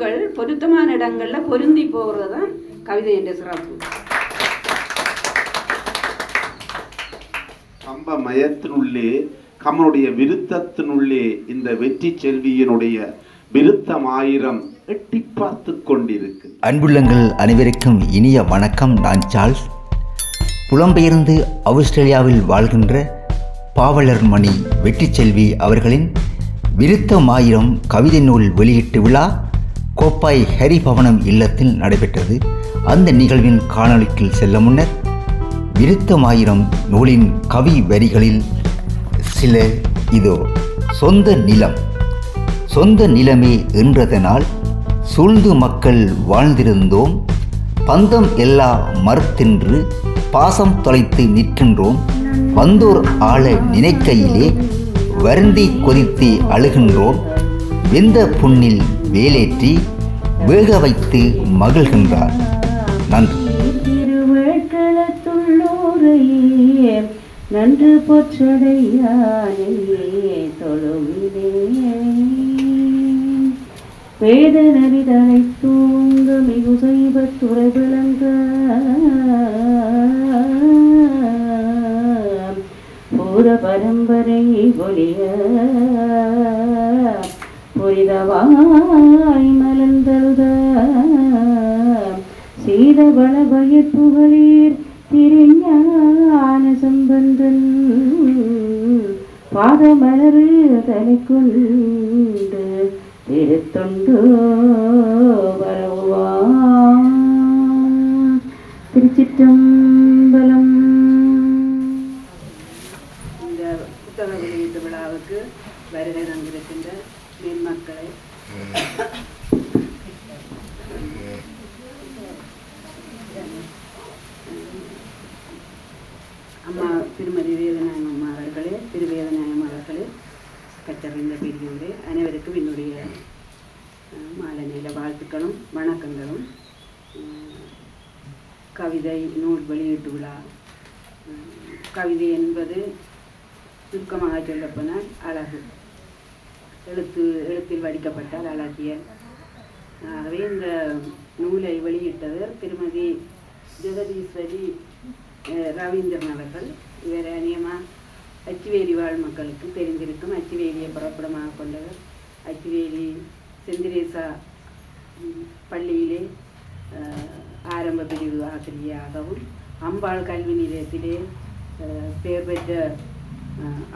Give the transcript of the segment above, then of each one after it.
சொற்கள் பொருத்தமான இடங்கள்ல பொருந்தி போகிறது தான் கவிதை என்ற சிறப்பு. கம்ப மயத்தினுள்ளே கமனுடைய விருத்தத்தினுள்ளே இந்த வெற்றி செல்வியினுடைய விருத்தம் 1000 எட்டி பார்த்து கொண்டிருக்கு. அன்புள்ளங்கள் அனைவருக்கும் இனிய வணக்கம். நான் சார்ல்ஸ். புலம்பெயர்ந்து ஆஸ்திரேலியாவில் வாழ்கின்ற பாவலர் மணி வெற்றி செல்வி அவர்களின் விருத்தம் 1000 கவிதை நூல் வெளியீட்டு விழா கோப்பாய் ஹரிபவனம் இல்லத்தில் நடைபெற்றது. அந்த நிகழ்வின் காணொளிக்கு செல்ல முன்னர் விருத்தம் 1000 நூலின் கவி வரிகளில் சில இதோ. சொந்த நிலமே என்றதனால் சூழ்ந்து மக்கள் வாழ்ந்திருந்தோம், பந்தம் எல்லா மறுத்தின்று பாசம் தொலைத்து நிற்கின்றோம், வந்தோர் ஆள நினைக்கையிலே வருந்தி கொதித்து அழுகின்றோம், வெந்த புண்ணில் வேலேற்றி வேக வைத்து மகிழ்கின்றார். நன்றி. நன்று பொற்றடையானே தொழுவிலே வேதனரிதனை தூங்க மிகு செய்வ துறை விளங்க பூர பரம்பரை ஒளிய புரிதவாய் மலர்ந்தழுத சீதவள பயப்புகளீர் திருஞான சம்பந்தன் பாதமலரு தலை கொண்டு திருத்தொண்டு வரவா. திருச்சிற்றம்பலம். இந்த புத்தக வெளியீட்டு விழாவுக்கு வருகை தந்திருக்கின்ற மக்களை அம்மா திருமதி வேதநாயகம் அம்மா அவர்களே, திருவேதநாயகம் அவர்களே, கற்றறிந்த பெரியோரே, அனைவருக்கும் என்னுடைய மாலை நேர வாழ்த்துக்களும் வணக்கங்களும். கவிதை நூல் வெளியீட்டு விழா. கவிதை என்பது சுருக்கமாக சொல்லப்போனால் அழகு, எழுத்தில் வடிக்கப்பட்டால் அழகியல். ஆகவே இந்த நூலை வெளியிட்டவர் திருமதி ஜெகதீஸ்வரி ரவீந்திரன் அவர்கள். இவர் அநேகமாக அச்சுவேலி வாழ் மக்களுக்கு தெரிந்திருக்கும். அச்சுவேலியை புறப்படமாக கொண்டவர். அச்சுவேலி செந்திரேசா பள்ளியிலே ஆரம்ப பிரிவு ஆசிரியராகவும், அம்பாள் கல்வி நிலையத்திலே பெயர் பெற்ற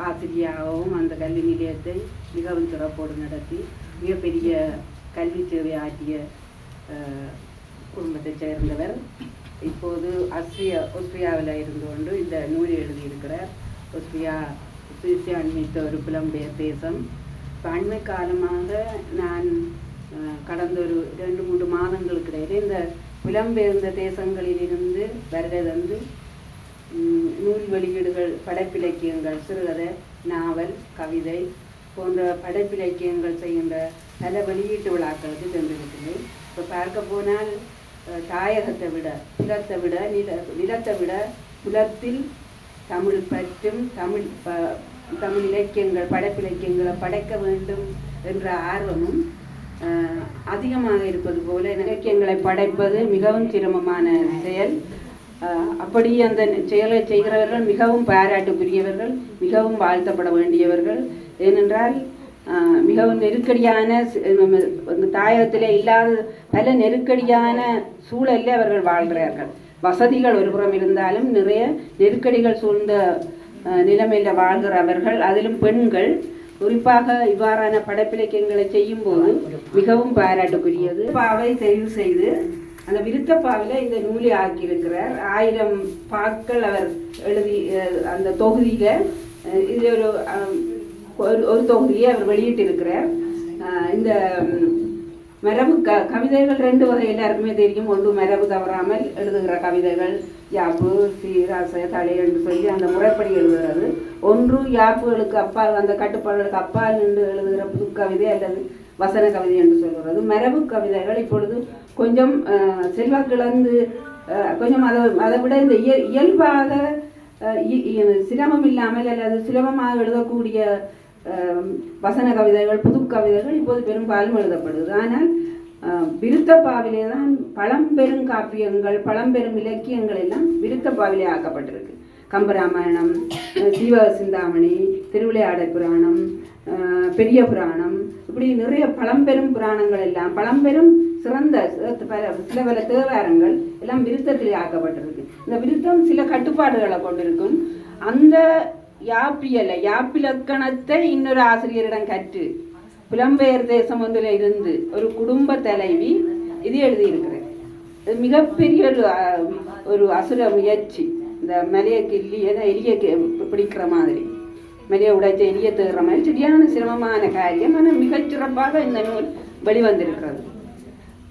ஆசிரியராகவும் அந்த கல்வி நிலையத்தை மிகவும் சிறப்போடு நடத்தி மிகப்பெரிய கல்வி சேவை ஆற்றிய குடும்பத்தை சேர்ந்தவர். இப்போது ஆஸ்திரியாவில் இருந்து கொண்டு இந்த நூலை எழுதியிருக்கிறார். ஆஸ்திரியா சுவிஸை அண்மித்த ஒரு புலம்பெயர் தேசம். இப்போ அண்மை காலமாக நான் கடந்த ஒரு 2-3 மாதங்களுக்கு இடையிலே இந்த புலம்பெயர்ந்த தேசங்களிலிருந்து வருகை தந்து நூல் வெளியீடுகள், படைப்பிலக்கியங்கள், சிறுகதை, நாவல், கவிதை போன்ற படைப்பிலக்கியங்கள் செய்கின்ற பல வெளியீட்டு விழாக்களுக்கு சென்றிருக்கிறேன். இப்போ பார்க்க போனால் தாயகத்தை விட நிலத்தை விட புலத்தில் தமிழ் பற்றும் தமிழ் இலக்கியங்கள், படைப்பிலக்கியங்களை படைக்க வேண்டும் என்ற ஆர்வமும் அதிகமாக இருப்பது போல இலக்கியங்களை படைப்பது மிகவும் சிரமமான செயல். அப்படி அந்த செயலை செய்கிறவர்கள் மிகவும் பாராட்டுக்குரியவர்கள், மிகவும் வாழ்த்தப்பட வேண்டியவர்கள். ஏனென்றால் மிகவும் நெருக்கடியான தாயகத்திலே இல்லாத பல நெருக்கடியான சூழலில் அவர்கள் வாழ்கிறார்கள். வசதிகள் ஒரு புறம் இருந்தாலும் நிறைய நெருக்கடிகள் சூழ்ந்த நிலைமையில் வாழ்கிறவர்கள், அதிலும் பெண்கள் குறிப்பாக இவ்வாறான படைப்பிலக்கியங்களை செய்யும் போது மிகவும் பாராட்டுக்குரியது. பாவை தெரிவு செய்து அந்த விருத்தப்பாவில் இந்த நூலை ஆக்கியிருக்கிறார். 1000 பாக்கள் அவர் எழுதி அந்த தொகுதியில் இதில் ஒரு தொகுதியை அவர் வெளியிட்டிருக்கிறார். இந்த மரபு கவிதைகள் 2 வகை எல்லாருக்குமே தெரியும். ஒன்று மரபு தவறாமல் எழுதுகிற கவிதைகள், யாப்பு, சீராசை, தலை என்று சொல்லி அந்த முறைப்படி எழுதுகிறது. ஒன்று யாப்புகளுக்கு அப்பால், அந்த கட்டுப்பாடுகளுக்கு அப்பால் நின்று எழுதுகிற புது கவிதை அல்லது வசன கவிதை என்று சொல்கிறது. மரபு கவிதைகள் இப்பொழுது கொஞ்சம் செல்வாக்கிழந்து கொஞ்சம் அதை விட இந்த இயல்பாக சிரமம் இல்லாமல் அல்லது சுலபமாக எழுதக்கூடிய வசன கவிதைகள், புது கவிதைகள் இப்போது பெரும்பாலும் எழுதப்படுது. ஆனால் விருத்தப்பாவிலே தான் பழம்பெரும் காப்பியங்கள் பழம்பெரும் இலக்கியங்கள் எல்லாம் விருத்தப்பாவிலே ஆக்கப்பட்டிருக்கு. கம்பராமாயணம், சீவ சிந்தாமணி, திருவிளையாடற் புராணம், பெரிய புராணம், இப்படி நிறைய பழம்பெரும் புராணங்கள் எல்லாம் பழம்பெரும் சிறந்த சில பல தேவாரங்கள் எல்லாம் விருத்தத்திலே ஆக்கப்பட்டிருக்கு. இந்த விருத்தம் சில கட்டுப்பாடுகளை கொண்டிருக்கும். அந்த யாப்பிலக்கணத்தை இன்னொரு ஆசிரியரிடம் கற்று புலம்பெயர் தேசம் ஒன்றில் இருந்து ஒரு குடும்ப தலைவி இது எழுதியிருக்கிறேன். இது மிகப்பெரிய ஒரு அசுர முயற்சி. இந்த மலையை கிள்ளி எலியை பிடிக்கிற மாதிரி மலையை உடைச்ச எலியை தேடுற மாதிரி சரியான சிரமமான காரியம். ஆனால் மிகச்சிறப்பாக இந்த நூல் வெளிவந்திருக்கிறது.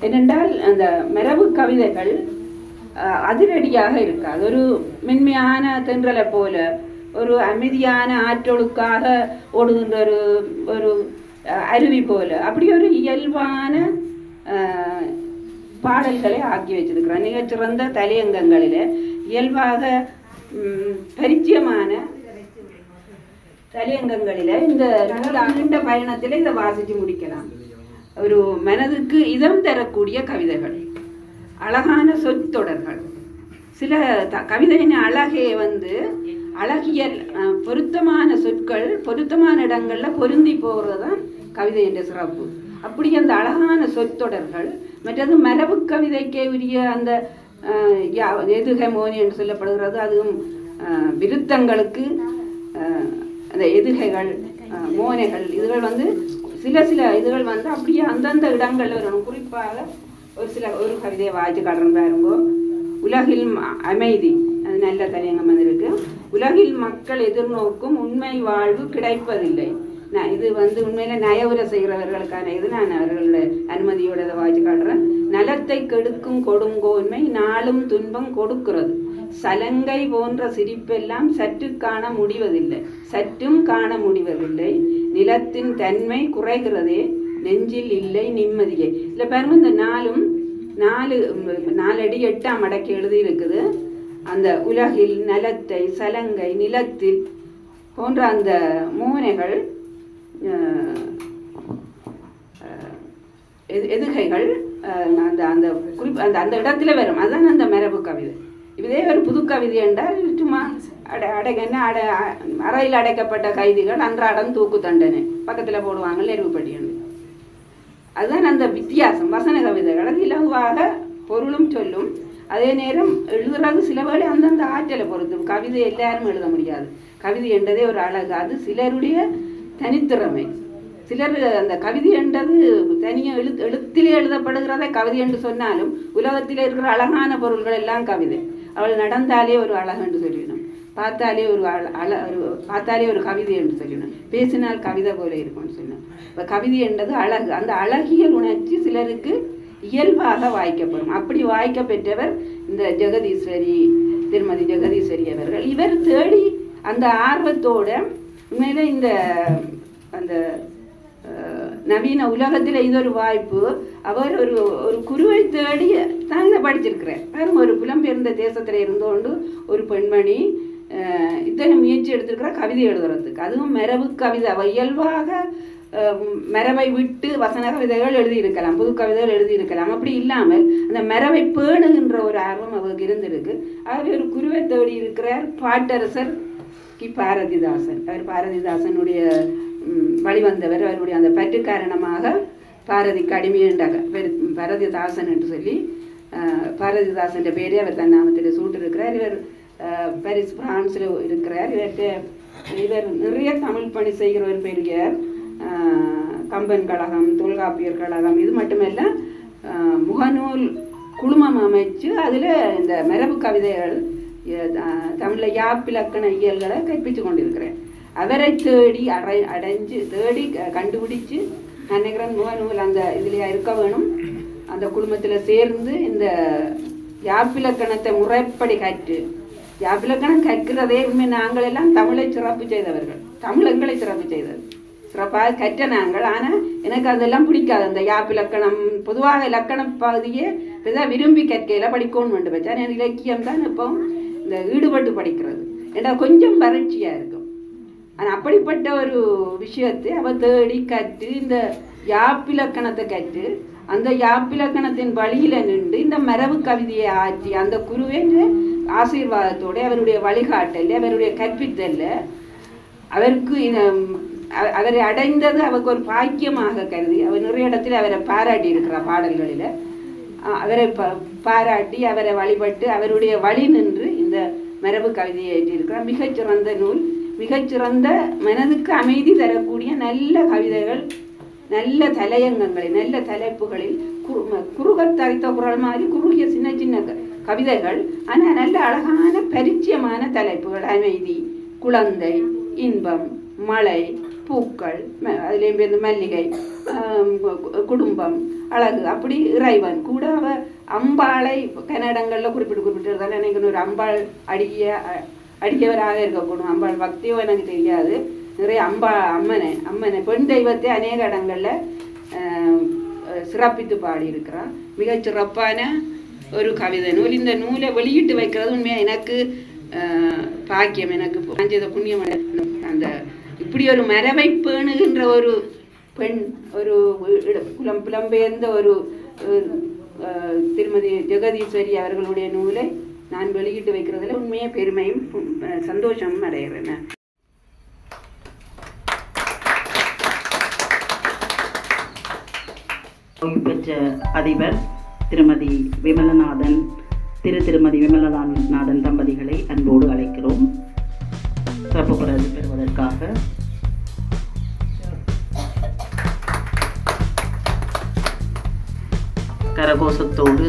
ஏனென்றால் அந்த மரபு கவிதைகள் அதிரடியாக இருக்காது. ஒரு மென்மையான தென்றலை போல ஒரு அமைதியான ஆற்றலுக்காக ஓடுகின்ற ஒரு அருவி போல அப்படி ஒரு இயல்பான பாடல்களை ஆக்கி வச்சிருக்கிறார். மிகச்சிறந்த தலையங்கங்களில் இயல்பாக பரிச்சயமான தலையங்கங்களில் இந்த நீண்ட பயணத்தில் இதை வாசித்து முடிக்கலாம். ஒரு மனதுக்கு இதம் தரக்கூடிய கவிதைகள், அழகான சொற்றொடர்கள், சில கவிதையின் அழகே அழகியல் பொருத்தமான சொற்கள் பொருத்தமான இடங்களில் பொருந்தி போகிறது தான் கவிதை என்ற சிறப்பு. அப்படி அந்த அழகான சொற்றொடர்கள் மற்றது மரபு கவிதைக்கே உரிய அந்த எதுகை மோனி என்று சொல்லப்படுகிறது. அதுவும் விருத்தங்களுக்கு அந்த எதுகைகள் மோனைகள் இதுகள் சில இதுகள் அப்படியே அந்தந்த இடங்களில் வரணும். குறிப்பாக ஒரு கவிதையை வாய்ச்சி காட்டுறேன் பாருங்கோ. உலகில் அமைதி, அது நல்ல தலையங்கம் வந்திருக்கு. உலகில் மக்கள் எதிர்நோக்கும் உண்மை வாழ்வு கிடைப்பதில்லை. இது உண்மையில நயவுரை செய்கிறவர்களுக்கான இது. நான் அவர்களுடைய அனுமதியோட இதை வாய்ச்சி காட்டுறேன். நலத்தை கெடுக்கும் கொடுங்கோன்மை நாளும் துன்பம் கொடுக்கிறது. சலங்கை போன்ற சிரிப்பெல்லாம் சற்றும் காண முடிவதில்லை. நிலத்தின் தன்மை குறைகிறதே, நெஞ்சில் இல்லை நிம்மதியே. இல்லை பாருங்க, இந்த 4 அடி 8 மடக்கி எழுதி இருக்குது. அந்த உலகில், நலத்தை, சலங்கை, நிலத்தில் போன்ற அந்த மூனைகள் எதுகைகள் அந்த இடத்துல வரும். அதுதான் அந்த மரபு கவிதை. இதே ஒரு புது கவிதை என்றால் சும்மா அறையில் அடைக்கப்பட்ட கைதிகள் அன்றாடம் தூக்கு தண்டனை பக்கத்தில் போடுவாங்க நெருவுப்படி. அதுதான் அந்த வித்தியாசம். வசன கவிதைகள் அது இலகுவாக பொருளும் சொல்லும். அதே நேரம் எழுதுறது சில வேளை அந்தந்த ஆற்றலை பொறுத்து. கவிதை எல்லாரும் எழுத முடியாது. கவிதை என்றதே ஒரு அழகு. அது சிலருடைய தனித்திறமை. சிலர் அந்த கவிதை என்றது தனியாக எழுத்திலே எழுதப்படுகிறத கவிதை என்று சொன்னாலும் உலகத்தில் இருக்கிற அழகான பொருள்கள் எல்லாம் கவிதை. அவள் நடந்தாலே ஒரு அழகு என்று சொல்லிடணும், பார்த்தாலே ஒரு கவிதை என்று சொல்லிடணும், பேசினால் கவிதை போல இருக்கும்னு சொல்லணும். இப்போ கவிதை என்றது அழகு. அந்த அழகியல் உணர்ச்சி சிலருக்கு இயல்பாக வாய்க்கப்படும். அப்படி வாய்க்க பெற்றவர் இந்த திருமதி ஜெகதீஸ்வரி அவர்கள். இவர் தேடி அந்த ஆர்வத்தோட உண்மையில அந்த நவீன உலகத்தில் இது ஒரு வாய்ப்பு. அவர் ஒரு குருவை தேடி தான் இதை படிச்சிருக்கிறார். ஒரு புலம்பெயர்ந்த தேசத்தில் இருந்தோண்டு ஒரு பெண்மணி இத்தனை முயற்சி எடுத்திருக்கிற கவிதை எழுதுறதுக்கு. அதுவும் மரபு கவிதை. இயல்பாக மரபை விட்டு வசன கவிதைகள் எழுதியிருக்கலாம், புது கவிதைகள் எழுதியிருக்கலாம். அப்படி இல்லாமல் அந்த மரபை பேணுகின்ற ஒரு ஆர்வம் அவருக்கு இருந்திருக்கு. அவர் ஒரு குருவை தேடி இருக்கிறார். பாட்டரசர் பாரதிதாசன். அவர் பாரதிதாசனுடைய வழிவந்தவர். அவருடைய அந்த பற்று காரணமாக பாரதிக்கு அடிமையுண்டாக பாரதிதாசன் என்று சொல்லி பாரதிதாசன் பேரே அவர் தன் நாமத்தில் சூட்டிருக்கிறார். இவர் பாரிஸ் பிரான்ஸில் இருக்கிறார். இவர் நிறைய தமிழ் பணி செய்கிற ஒரு பெரிய கம்பன் கழகம், தொல்காப்பியர் கழகம், இது மட்டுமல்ல முகநூல் குழுமம் அமைச்சு அதில் இந்த மரபு கவிதைகள் தமிழில் யாப்பிலக்கண இயல்களை கற்பித்து கொண்டிருக்கிறேன். அவரை தேடி தேடி கண்டுபிடிச்சு நினைக்கிறேன் முகநூல் அந்த இதுலையா இருக்க வேணும். அந்த குடும்பத்தில் சேர்ந்து இந்த யாப்பிலக்கணத்தை முறைப்படி கற்று, யாப்பிலக்கணம் கற்கிறதே உண்மை நாங்கள் எல்லாம் தமிழை சிறப்பு செய்தவர்கள். தமிழ் எங்களை சிறப்பு செய்தது, சிறப்பாக கற்ற நாங்கள். ஆனால் எனக்கு அதெல்லாம் பிடிக்காது. அந்த யாப்பிலக்கணம் பொதுவாக இலக்கண பகுதியே இப்போதான் விரும்பி கற்கையில் படிக்கணும்னு வேண்டும் வச்சா. எனக்கு இலக்கியம் தான் இப்போ இந்த ஈடுபட்டு படிக்கிறது ஏன்னா கொஞ்சம் வறட்சியாக இருக்கும். ஆனால் அப்படிப்பட்ட ஒரு விஷயத்தை அவள் தேடி கற்று இந்த யாப்பிலக்கணத்தை கற்று அந்த யாப்பிலக்கணத்தின் வழியில நின்று இந்த மரபு கவிதையை ஆற்றி அந்த குருவின் ஆசீர்வாதத்தோட அவருடைய வழிகாட்டல் அவருடைய கற்பித்தல்ல அவருக்கு அவரை அடைந்தது அவருக்கு ஒரு பாக்கியமாக கருதி அவர் நிறைய இடத்துல அவரை பாராட்டி இருக்கிறார் பாடல்களில். அவரை பாராட்டி அவரை வழிபட்டு அவருடைய வழி நின்று இந்த மரபு கவிதையை எழுதியிருக்கிறார். மிகச்சிறந்த நூல், மிகச்சிறந்த மனதுக்கு அமைதி தரக்கூடிய நல்ல கவிதைகள், நல்ல தலையங்கங்களை, நல்ல தலைப்புகளில் குறுகத்தரித்த குரல் மாதிரி குறுகிய சின்ன சின்ன கவிதைகள், ஆனால் நல்ல அழகான பரிச்சயமான தலைப்புகள். அமைதி, குழந்தை, இன்பம், மழை, பூக்கள், அதுலேயும் மல்லிகை, குடும்பம், அழகு, அப்படி இறைவன் கூட அம்பாளை கன்னடங்களில் குறிப்பிட்டிருந்தாலும் எனக்கு ஒரு அம்பாள் அடியவராக இருக்கக்கூடும். அம்பாள் பக்தியோ எனக்கு தெரியாது. நிறைய அம்மனை பெண் தெய்வத்தை அநேக இடங்களில் சிறப்பித்து பாடியிருக்கிறான். மிகச்சிறப்பான ஒரு கவிதை நூல். இந்த நூலை வெளியிட்டு வைக்கிறது உண்மையாக எனக்கு பாக்கியம், எனக்கு செய்த புண்ணியம். அந்த இப்படி ஒரு மரபை பேணுகின்ற ஒரு பெண், ஒரு புலம்பெயர்ந்த ஒரு திருமதி ஜெகதீஸ்வரி அவர்களுடைய நூலை நான் வெளியிட்டு வைக்கிறதுல உண்மையே பெருமையும் சந்தோஷமும் அடைகிறேன். ஓய்வு பெற்ற அதிபர் திருமதி விமலநாதன், திருமதி விமலநாதன் தம்பதிகளை அன்போடு அழைக்கிறோம். சிறப்பு பரிசு பெறுவதற்காக கரகோஷத்தோடு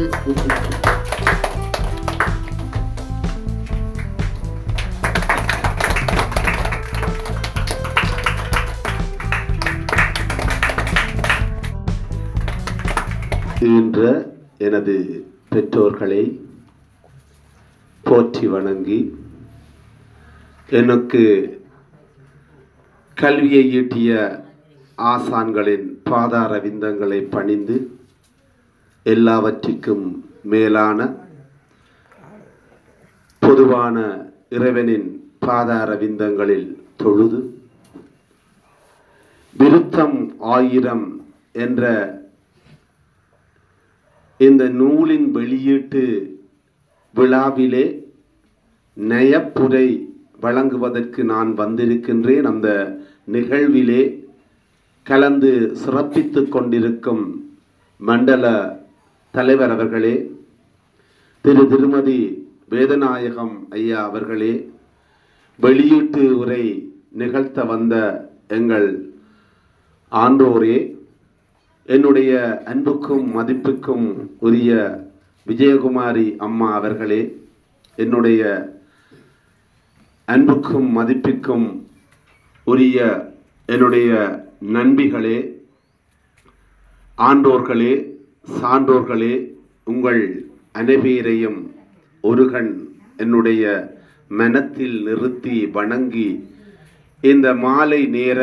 என்ற எனது பெற்றோர்களை போற்றி வணங்கி எனக்கு கல்வியை ஈட்டிய ஆசான்களின் பாதார விந்தங்களை பணிந்து எல்லாவற்றிற்கும் மேலான பொதுவான இறைவனின் பாதார விந்தங்களில் தொழுது விருத்தம் 1000 என்ற இந்த நூலின் வெளியீட்டு விழாவிலே நயப்புரை வழங்குவதற்கு நான் வந்திருக்கின்றேன். அந்த நிகழ்விலே கலந்து சிறப்பித்துக் கொண்டிருக்கும் மண்டல தலைவர் அவர்களே, திருமதி வேதநாயகம் ஐயா அவர்களே, வெளியீட்டு உரை நிகழ்த்த வந்த எங்கள் ஆன்றோரே, என்னுடைய அன்புக்கும் மதிப்புக்கும் உரிய விஜயகுமாரி அம்மா அவர்களே, என்னுடைய அன்புக்கும் மதிப்புக்கும் உரிய என்னுடைய நண்பிகளே, ஆண்டோர்களே, சான்றோர்களே, உங்கள் அனைவரையும் ஒருகண் என்னுடைய மனத்தில் நிறுத்தி வணங்கி இந்த மாலை நேர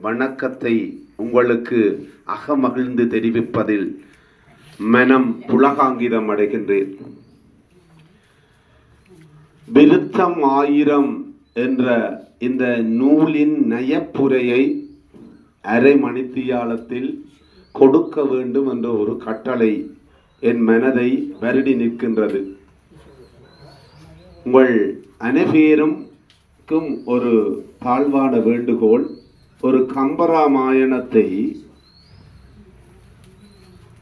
வணக்கத்தை உங்களுக்கு அகமகிழ்ந்து தெரிவிப்பதில் மனம் புலகாங்கிதம் அடைகின்றேன். விருத்தம் 1000 என்ற இந்த நூலின் நயப்புரையை அரை மணித்தியாலத்தில் கொடுக்க வேண்டும் என்ற ஒரு கட்டளை என் மனதை வருடி நிற்கின்றது. உங்கள் அனைவருக்கும் ஒரு தாழ்வான வேண்டுகோள். ஒரு கம்பராமாயணத்தை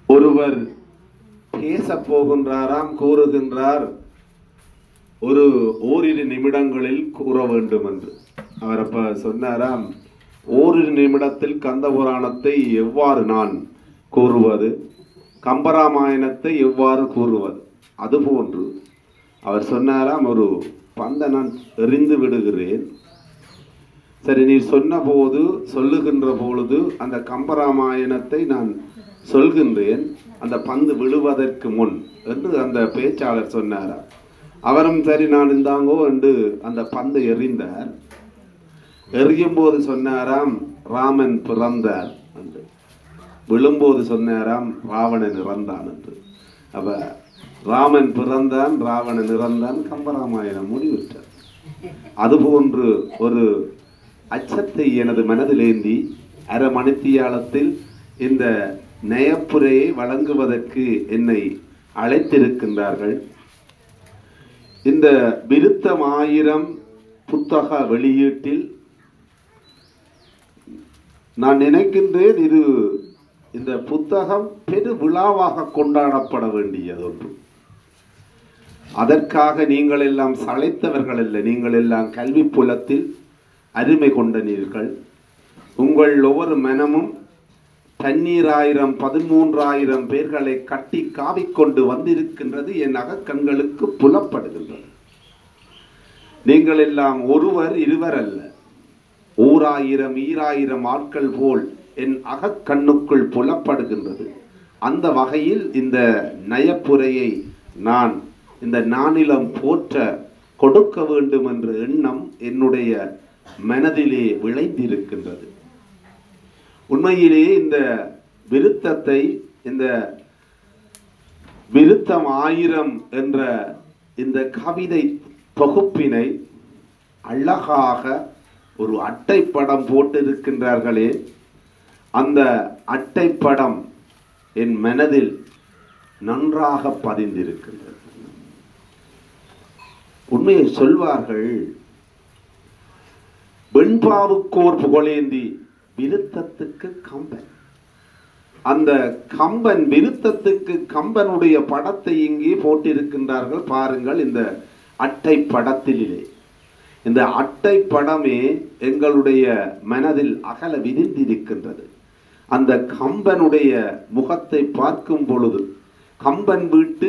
ஒருவர் பேச போகின்றாராம், கூறுகின்றார், ஓரிரு நிமிடங்களில் கூற வேண்டும் என்று. அவர் அப்ப சொன்னாராம், ஓரிரு நிமிடத்தில் கந்த புராணத்தை எவ்வாறு நான் கூறுவது, கம்பராமாயணத்தை எவ்வாறு கூறுவது? அதுபோன்று அவர் சொன்னாராம், ஒரு பந்தை நான் எறிந்து விடுகிறேன், சரி நீர் சொல்லுகின்ற பொழுது அந்த கம்பராமாயணத்தை நான் சொல்கின்றேன், அந்த பந்து விழுவதற்கு முன் என்று அந்த பேச்சாளர் சொன்னாராம். அவரும் சரி நான் இந்தாங்கோ என்று அந்த பந்தை எறிந்தார். எறியும் போது சொன்னாராம், ராமன் பிறந்தார் என்று. விழும்போது சொன்னாராம், ராவணன் இறந்தான் என்று. அப்ப ராமன் பிறந்தான், ராவணன் இறந்தான், கம்பராமாயணம் முடிவிட்டார். அதுபோன்று ஒரு அச்சத்தை எனது மனதிலேந்தி அரை மணித்தியாலத்தில் இந்த நயப்புரையை வழங்குவதற்கு என்னை அழைத்திருக்கின்றார்கள். இந்த விருத்தம் 1000 புத்தக வெளியீட்டில் நான் நினைக்கின்றேன் இது இந்த புத்தகம் பெரு விழாவாக கொண்டாடப்பட வேண்டியது ஒன்று. அதற்காக நீங்கள் எல்லாம் சளைத்தவர்கள் அல்ல, நீங்கள் எல்லாம் கல்வி புலத்தில் அருமை கொண்டனீர்கள். உங்கள் ஒவ்வொரு மனமும் 12000 13,000 பேர்களை கட்டி காவிக்கொண்டு வந்திருக்கின்றது என் அகக்கண்களுக்கு புலப்படுகின்றது. நீங்கள் எல்லாம் ஒருவர் இருவர் அல்ல, 1000 2000 ஆட்கள் போல் என் அகக்கண்ணுக்குள் புலப்படுகின்றது. அந்த வகையில் இந்த நயப்புரையை நான் இந்த நானிலம் போற்ற கொடுக்க வேண்டும் என்ற எண்ணம் என்னுடைய மனதிலே விளைந்திருக்கின்றது. உண்மையிலேயே இந்த விருத்தத்தை, இந்த விருத்தம் 1000 என்ற இந்த கவிதை தொகுப்பினை அழகாக ஒரு அட்டைப்படம் போட்டிருக்கின்றார்களே, அந்த அட்டைப்படம் என் மனதில் நன்றாக பதிந்திருக்கின்றது. உண்மையை சொல்வார்கள், வெண்பாவுக்கோர் புகழேந்தி விருத்தத்துக்கு கம்பன். அந்த கம்பன், விருத்தத்துக்கு கம்பனுடைய படத்தை இங்கே போட்டிருக்கின்றார்கள். பாருங்கள், இந்த அட்டை படத்திலே இந்த அட்டை படமே எங்களுடைய மனதில் அகல விரிந்திருக்கின்றது. அந்த கம்பனுடைய முகத்தை பார்க்கும் பொழுது கம்பன் வீட்டு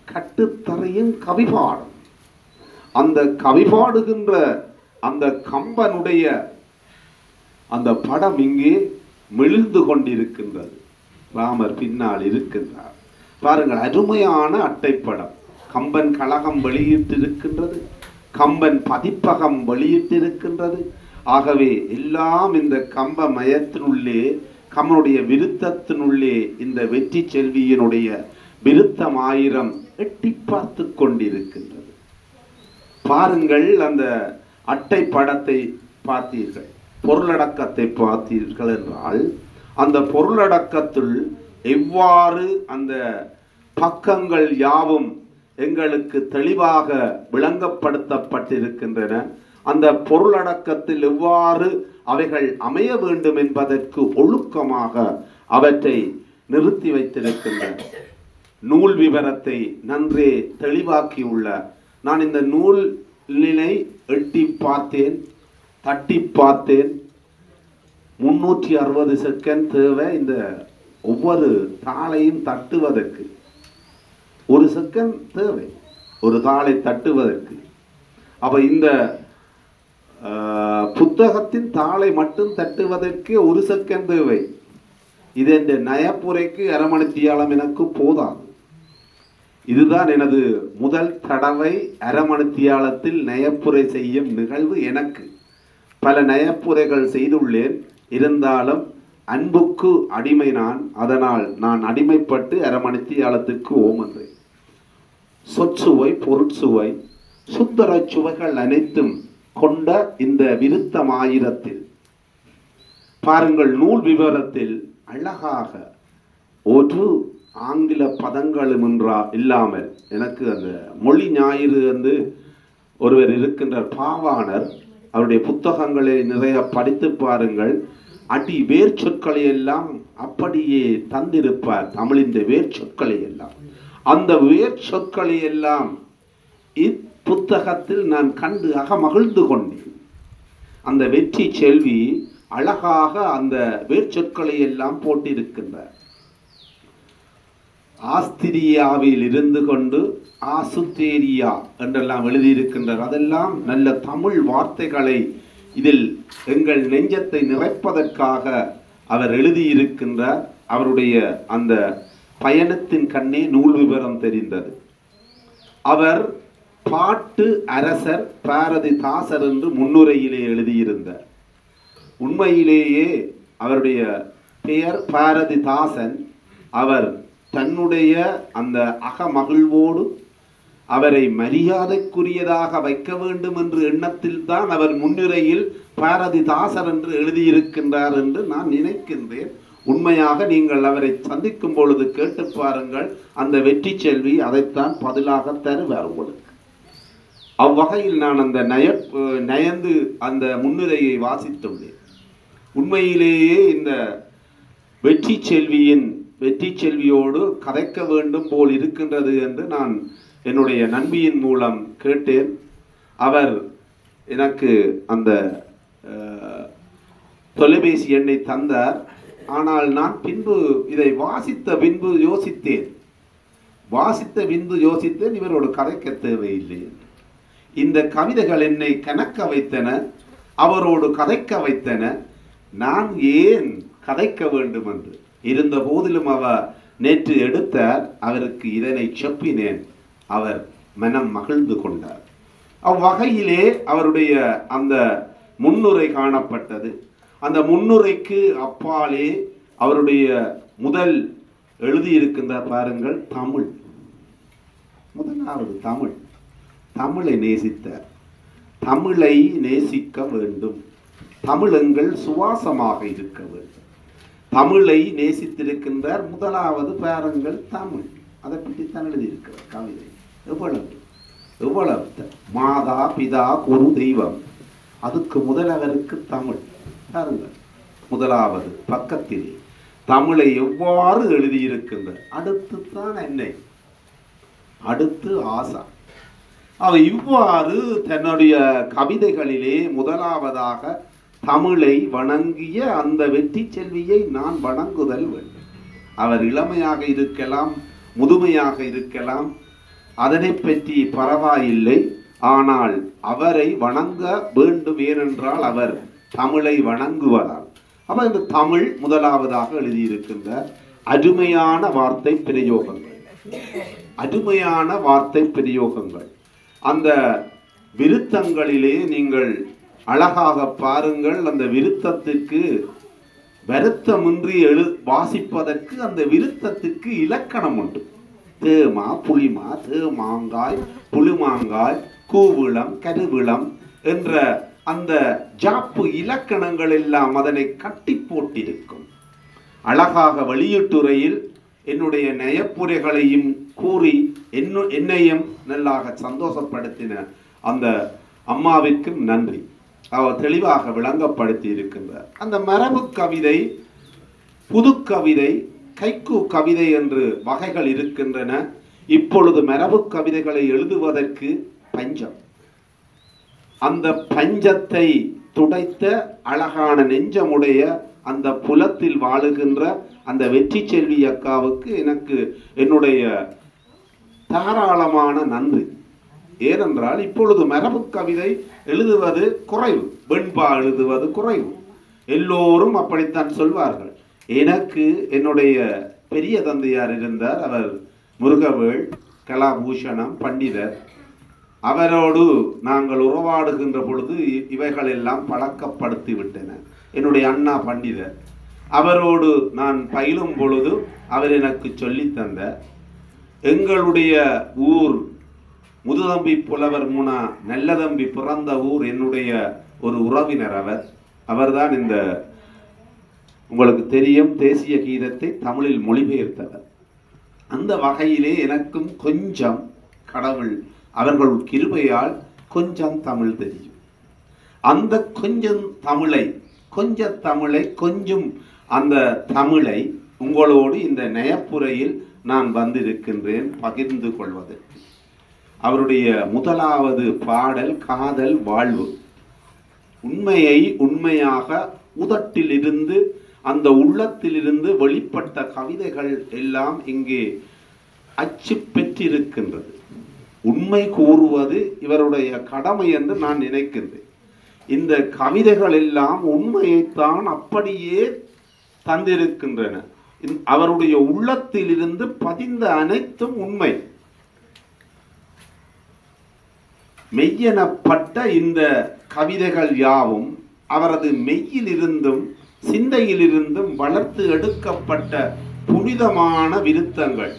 கட்டுத்தரையின் கவிபாடும், அந்த கவிபாடுகின்ற அந்த கம்பனுடைய அந்த படம் இங்கே மிளிர்ந்து கொண்டிருக்கின்றது. ராமர் பின்னால் இருக்கின்றார். பாருங்கள், அருமையான அட்டைப்படம். கம்பன் கழகம் வெளியிட்டிருக்கின்றது, கம்பன் பதிப்பகம் வெளியிட்டிருக்கின்றது. ஆகவே எல்லாம் இந்த கம்ப மயத்தினுள்ளே, கம்பனுடைய விருத்தத்தினுள்ளே இந்த வெற்றி செல்வியினுடைய விருத்தம் 1000 எட்டி பார்த்து கொண்டிருக்கின்றது. பாருங்கள், அந்த அட்டை படத்தை பார்த்தீர்கள், பொருளடக்கத்தை பார்த்தீர்கள் என்றால் அந்த பொருளடக்கத்தில் எவ்வாறு அந்த பக்கங்கள் யாவும் எங்களுக்கு தெளிவாக விளங்கப்படுத்தப்பட்டிருக்கின்றன, அந்த பொருளடக்கத்தில் எவ்வாறு அவைகள் அமைய வேண்டும் என்பதற்கு ஒழுக்கமாக அவற்றை நிறுத்தி வைத்திருக்கின்றன. நூல் விவரத்தை நன்றே தெளிவாக்கியுள்ளார். நான் இந்த நூலினை எட்டி பார்த்தேன், தட்டி பார்த்தேன். 360 செகண்ட் தேவை இந்த ஒவ்வொரு தாளையும் தட்டுவதற்கு. 1 செகண்ட் தேவை ஒரு தாளை தட்டுவதற்கு. அப்ப இந்த புத்தகத்தின் தாளை மட்டும் தட்டுவதற்கு 1 செகண்ட் தேவை. இது இந்த நயப்புரைக்கு அரமணித்தியாலம் எனக்கு போதாது. இதுதான் எனது முதல் தடவை அரமணித்தியாலத்தில் நயப்புரை செய்யும் நிகழ்வு. எனக்கு பல நயப்புரைகள் செய்துள்ளேன், இருந்தாலும் அன்புக்கு அடிமை நான். அதனால் நான் அடிமைப்பட்டு அரமணித்தியாலத்துக்கு ஓமன்றேன். சொற்சுவை, பொருட்சுவை, சுந்தர சுவைகள் அனைத்தும் கொண்ட இந்த விருத்தம் 1000 பாருங்கள், நூல் விவரத்தில் அழகாக ஒரு ஆங்கில பதங்களும் இல்லாமல், எனக்கு அந்த மொழி ஞாயிறு வந்து ஒருவர் இருக்கின்றார், பாவாணர். அவருடைய புத்தகங்களை நிறைய படித்து பாருங்கள். அடி வேர் சொற்களை எல்லாம் அப்படியே தந்திருப்பார். தமிழின் வேர் சொற்களை எல்லாம், அந்த வேர் சொற்களை எல்லாம் இப்புத்தகத்தில் நான் கண்டு மகிழ்ந்து கொண்டேன். அந்த வெற்றி செல்வி அழகாக அந்த வேர் சொற்களை எல்லாம் போட்டிருக்கின்றார். ஆஸ்திரியாவில் இருந்து கொண்டு ஆசுத்தேரியா என்றெல்லாம் எழுதியிருக்கின்றார். அதெல்லாம் நல்ல தமிழ் வார்த்தைகளை இதில் எங்கள் நெஞ்சத்தை நிறைப்பதற்காக அவர் எழுதியிருக்கின்றார். அவருடைய அந்த பயணத்தின் கண்ணே நூல் விவரம் தெரிந்தது. அவர் பாட்டு அரசர் பாரதிதாசர் என்று முன்னுரையிலே எழுதியிருந்தார். உண்மையிலேயே அவருடைய பெயர் பாரதிதாசன். அவர் தன்னுடைய அந்த அகமகிழ்வோடு அவரை மரியாதைக்குரியதாக வைக்க வேண்டும் என்ற எண்ணத்தில் தான் அவர் முன்னுரையில் பாரதிதாசர் என்று எழுதியிருக்கின்றார் என்று நான் நினைக்கின்றேன். உண்மையாக நீங்கள் அவரை சந்திக்கும் பொழுது கேட்டு பாருங்கள், அந்த வெற்றி செல்வி அதைத்தான் பதிலாக தருவார் உங்களுக்கு. அவ்வகையில் நான் அந்த நயந்து அந்த முன்னுரையை வாசித்துள்ளேன். உண்மையிலேயே இந்த வெற்றி செல்வியோடு கதைக்க வேண்டும் போல் இருக்கின்றது என்று நான் என்னுடைய நண்பியின் மூலம் கேட்டேன். அவர் எனக்கு அந்த தொலைபேசி எண்ணை தந்தார். ஆனால் நான் பின்பு இதை வாசித்த பின்பு யோசித்தேன் இவரோடு கதைக்க தேவையில்லை. இந்த கவிதைகள் என்னை கணக்க வைத்தன, அவரோடு கதைக்க வைத்தன. நான் ஏன் கதைக்க வேண்டும் என்று இருந்த போதிலும் அவர் நேற்று எடுத்தார். அவருக்கு இதனை செப்பினேன். அவர் மனம் மகிழ்ந்து கொண்டார். அவ்வகையிலே அவருடைய அந்த முன்னுரை காணப்பட்டது. அந்த முன்னுரைக்கு அப்பாலே அவருடைய முதல் எழுதியிருக்கின்ற பாருங்கள், தமிழ். முதலாவது தமிழை நேசித்தார். தமிழை நேசிக்க வேண்டும். தமிழ் எங்கள் சுவாசமாக இருக்க வேண்டும். தமிழை நேசித்திருக்கின்றார். முதலாவது பாருங்கள் தமிழ். அதை பற்றி தான் எழுதியிருக்கிறார் கவிதை. எவ்வளவு மாதா பிதா குரு தெய்வம். அதுக்கு முதலவருக்கு தமிழ் பாருங்கள். முதலாவது பக்கத்திலே தமிழை எவ்வாறு எழுதியிருக்கின்றார். அடுத்து தான் என்னை, அடுத்து ஆசா. அவர் இவ்வாறு தன்னுடைய கவிதைகளிலே முதலாவதாக தமிழை வணங்கிய அந்த வெற்றி செல்வியை நான் வணங்குதல் வேண்டும். அவர் இளமையாக இருக்கலாம், முதுமையாக இருக்கலாம், அதனை பற்றி பரவாயில்லை. ஆனால் அவரை வணங்க வேண்டும். ஏனென்றால் அவர் தமிழை வணங்குவதால். அவர் இந்த தமிழ் முதலாவதாக எழுதியிருக்கின்ற அருமையான வார்த்தை பிரயோகங்கள், அந்த விருத்தங்களிலே நீங்கள் அழகாக பாருங்கள். அந்த விருத்தத்திற்கு வருத்தமின்றி வாசிப்பதற்கு அந்த விருத்தத்திற்கு இலக்கணம் உண்டு. தேமா, புளிமா, தேமாங்காய், புளிமாங்காய், கூவிளம், கருவிளம் என்ற அந்த ஜாப்பு இலக்கணங்கள் எல்லாம் அதனை கட்டி போட்டிருக்கும். அழகாக வெளியீட்டுரையில் என்னுடைய நயப்புரைகளையும் கூறி என்னையும் நல்லாக சந்தோஷப்படுத்தின அந்த அம்மாவிற்கும் நன்றி. அவர் தெளிவாக விளங்கப்படுத்தி இருக்கின்றார். அந்த மரபு கவிதை, புதுக்கவிதை, கைக்கு கவிதை என்று வகைகள் இருக்கின்றன. இப்பொழுது மரபு கவிதைகளை எழுதுவதற்கு பஞ்சம். அந்த பஞ்சத்தை துடைத்த அழகான நெஞ்சமுடைய அந்த புலத்தில் வாழுகின்ற அந்த வெற்றி செல்வி அக்காவுக்கு எனக்கு என்னுடைய தாராளமான நன்றி. ஏனென்றால் இப்பொழுது மரபு கவிதை எழுதுவது குறைவு, வெண்பா எழுதுவது குறைவு. எல்லோரும் அப்படித்தான் சொல்வார்கள். எனக்கு என்னுடைய பெரிய தந்தையார் இருந்தார். அவர் முருகவேள் கலாபூஷணம் பண்டிதர். அவரோடு நாங்கள் உறவாடுகின்ற பொழுது இவைகள் எல்லாம் பழக்கப்படுத்தி விட்டன. என்னுடைய அண்ணா பண்டிதர், அவரோடு நான் பயிலும் பொழுது அவர் எனக்கு சொல்லி தந்த எங்களுடைய ஊர் முதுதம்பி புலவர் முனா நல்லதம்பி பிறந்த ஊர் என்னுடைய ஒரு உறவினர். அவர்தான் இந்த உங்களுக்கு தெரியும் தேசிய கீதத்தை தமிழில் மொழிபெயர்த்தவர். அந்த வகையிலே எனக்கும் கொஞ்சம் கடவுள் அவர்கள் கிருபையால் கொஞ்சம் தமிழ் தெரியும். அந்த கொஞ்சம் அந்த தமிழை உங்களோடு இந்த நயப்புரையில் நான் வந்திருக்கின்றேன் பகிர்ந்து கொள்வதற்கு. அவருடைய முதலாவது பாடல் காதல் வாழ்வு. உண்மையை உண்மையாக உதட்டிலிருந்து அந்த உள்ளத்திலிருந்து வெளிப்பட்ட கவிதைகள் எல்லாம் இங்கே அச்சு பெற்றிருக்கின்றது. உண்மை கூறுவது இவருடைய கடமை என்று நான் நினைக்கின்றேன். இந்த கவிதைகள் எல்லாம் உண்மையைத்தான் அப்படியே தந்திருக்கின்றன. அவருடைய உள்ளத்திலிருந்து பதிந்த அனைத்தும் உண்மை. மெய்யெனப்பட்ட இந்த கவிதைகள் யாவும் அவரது மெய்யிலிருந்தும் சிந்தையிலிருந்தும் வளர்த்து எடுக்கப்பட்ட புனிதமான விருத்தங்கள்.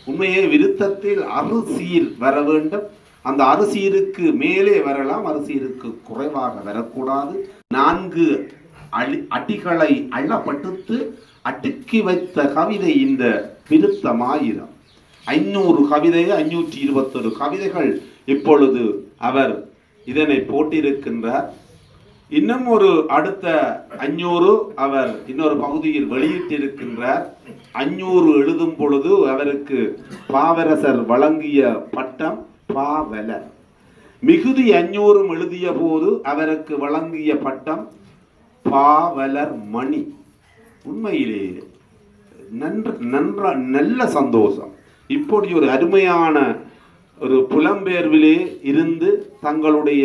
உண்மையே விருத்தத்தில் அறுசீர் வர வேண்டும். அந்த அறுசீருக்கு மேலே வரலாம், அறுசீருக்கு குறைவாக வரக்கூடாது. 4 அடிகளை அள்ளப்பட்டு அடுக்கி வைத்த கவிதை இந்த விருத்தமாயிரம். 500 கவிதை, 521 கவிதைகள் இப்பொழுது அவர் இதனை போட்டிருக்கின்றார். இன்னும் ஒரு அடுத்த 500 அவர் இன்னொரு பகுதியில் வெளியிட்டிருக்கின்றார். 500 எழுதும் பொழுது அவருக்கு பாவரசர் வழங்கிய பட்டம் பாவலர். மிகுதி 500 எழுதிய போது அவருக்கு வழங்கிய பட்டம் பாவலர் மணி. உண்மையிலே நல்ல சந்தோஷம். இப்படி ஒரு அருமையான ஒரு புலம்பெயர்விலே இருந்து தங்களுடைய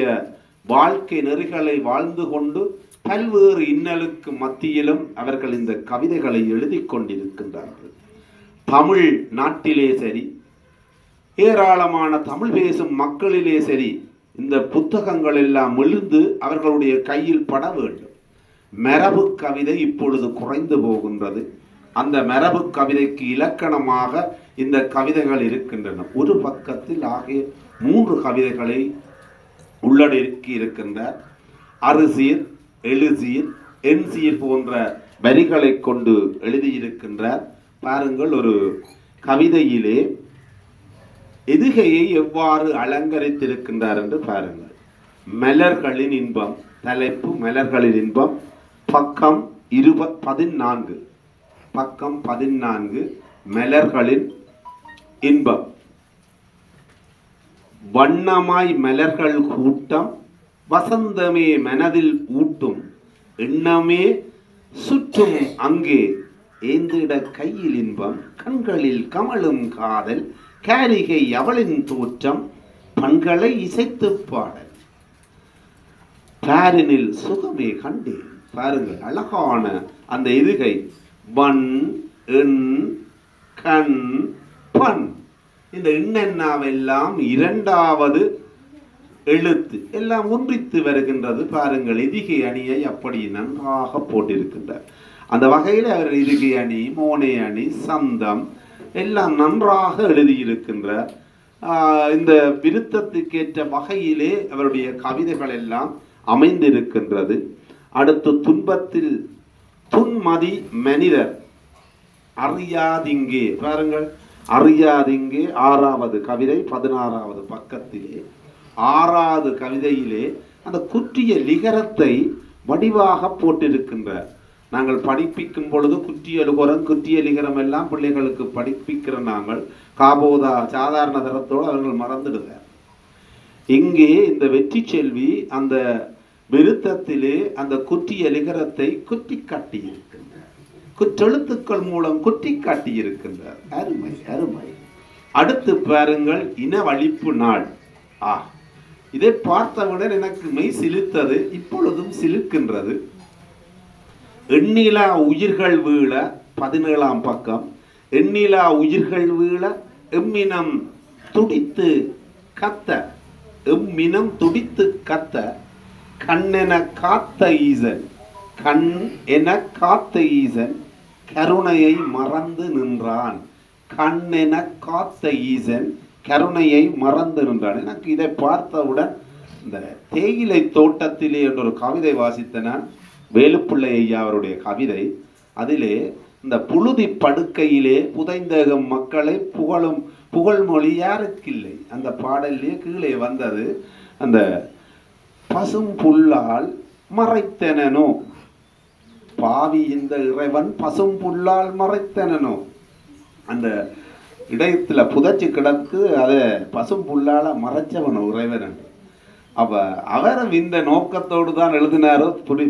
வாழ்க்கை நெறிகளை வாழ்ந்து கொண்டு பல்வேறு இன்னலுக்கு மத்தியிலும் அவர்கள் இந்த கவிதைகளை எழுதி கொண்டிருக்கின்றார்கள். தமிழ் நாட்டிலே சரி, ஏராளமான தமிழ் பேசும் மக்களிலே சரி, இந்த புத்தகங்கள் எல்லாம் எழுந்து அவர்களுடைய கையில் பட வேண்டும். மரபு கவிதை இப்பொழுது குறைந்து போகின்றது. அந்த மரபு கவிதைக்கு இலக்கணமாக இந்த கவிதைகள் இருக்கின்றன. ஒரு பக்கத்தில் ஆகிய 3 கவிதைகளை உள்ளடக்கி இருக்கின்ற அறுசீர், எழுசீர், எண்சீர் போன்ற வரிகளை கொண்டு எழுதியிருக்கின்றார். பாருங்கள், ஒரு கவிதையிலே எதுகையை எவ்வாறு அலங்கரித்திருக்கின்றார் என்று பாருங்கள். மலர்களின் இன்பம், தலைப்பு மலர்களின் இன்பம், பக்கம் 14, பக்கம் 14, மலர்களின் இன்பம். வண்ணமாய் மலர்கள் கூட்டம், வசந்தமே மனதில் ஊட்டும், எண்ணமே சுற்றும் அங்கே, ஏந்திட கையில் இன்பம், கண்களில் கமழும் காதல், காரிகை அவளின் தோற்றம், பண்களை இசைத்து பாடல், பாரினில் சுகமே கண்டேன். பாருங்கள், அழகான அந்த எதுகை. வன், எண், கண், பண், இந்த எண்ணென்னாவெல்லாம் 2வது எழுத்து எல்லாம் ஒன்றித்து வருகின்றது. பாருங்கள், எதிகை அணியை அப்படி நன்றாக போட்டிருக்கின்றார். அந்த வகையில் அவர் எதிகை அணி, மோனை அணி, சந்தம் எல்லாம் நன்றாக எழுதியிருக்கின்றார். இந்த விருத்தத்துக்கேற்ற வகையிலே அவருடைய கவிதைகள் எல்லாம் அமைந்திருக்கின்றது. அடுத்து துன்பத்தில் துன்மதி மனிதர் அறியாதிங்கே. பாருங்கள், அறியாதிங்கே 6வது கவிதை, 16வது பக்கத்திலே 6வது கவிதையிலே அந்த குற்றிய லிகரத்தை வடிவாக போட்டிருக்கின்றார். நாங்கள் படிப்பிக்கும் பொழுது குற்றிய லுகரம், குற்றிய லிகரம் எல்லாம் பிள்ளைகளுக்கு படிப்பிக்கிற நாங்கள் காபோதா சாதாரண தரத்தோடு அவர்கள் மறந்துடுவார். இங்கே இந்த வெற்றி செல்வி அந்த விருத்தத்திலே அந்த குற்றிய லிகரத்தை குற்றி காட்டியிருக்கின்றார். குற்றெழுத்துக்கள் மூலம் குற்றி காட்டியிருக்கின்றார். அருமை, அருமை. அடுத்து பாருங்கள், இனவழிப்பு நாள். இதை பார்த்தவுடன் எனக்கு மெய் சிலிர்த்தது, இப்பொழுதும் சிலிர்க்கின்றது. எண்ணிலா உயிர்கள் வீழ, 17ஆம் பக்கம். எண்ணிலா உயிர்கள் வீழ, எம்மினம் துடித்து கத்த, எம்மினம் துடித்து கத்த, கண்ணென காத்த ஈசன், கண் என காத்த ஈசன் கருணையை மறந்து நின்றான். கண்ணென காத்த ஈசன் கருணையை மறந்து நின்றான். எனக்கு இதை பார்த்தவுடன் இந்த தேயிலை தோட்டத்திலே என்ற ஒரு கவிதை வாசித்த நான், வேலுப்பிள்ளை ஐயா அவருடைய கவிதை. அதிலே இந்த புழுதி படுக்கையிலே புதைந்தகம் மக்களை புகழும் புகழ்மொழி யாருக்கில்லை, அந்த பாடலே கீழே வந்தது. அந்த பசும் புல்லால் மறைத்தனோ, பாவி இந்த இறைவன் பசும் புல்லால் மறைத்தனோ, அந்த இடத்துல புதைச்சி கிடக்கு, அதை பசும் புல்லால மறைச்சவனோ இறைவன். அப்ப அவர் இந்த நோக்கத்தோடு தான் எழுதினாரோ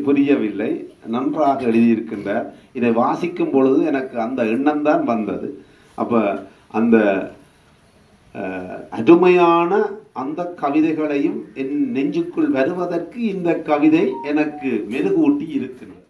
புரியவில்லை. நன்றாக எழுதியிருக்கின்றார். இதை வாசிக்கும் பொழுது எனக்கு அந்த எண்ணம் தான் வந்தது. அப்ப அந்த அருமையான அந்த கவிதைகளையும் என் நெஞ்சுக்குள் வருவதற்கு இந்த கவிதை எனக்கு மெருகூட்டி இருக்கின்றது.